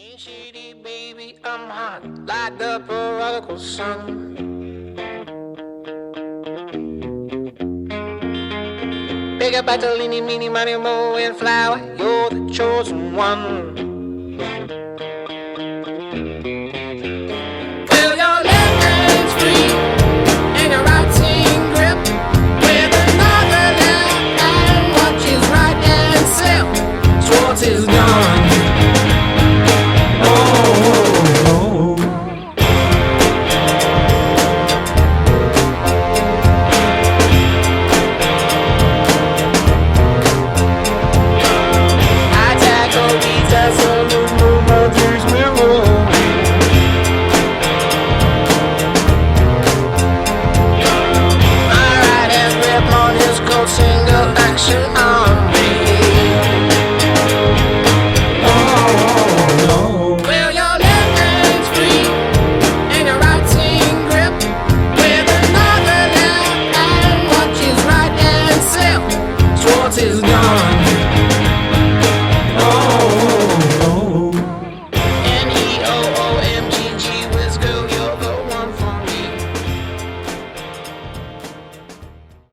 Ain't shady, baby, I'm hot like the prodigal son. Big up Bartolini, meeny, money, mo, and flower, you're the chosen one. Well, your left hand's free, and your right hand grip, with another left hand watches right and slip. Schwartz is gone. Single action on me. Oh, no. Well, your left hand's free and your right hand grip, with another left hand watches right and slip. Schwartz is gone.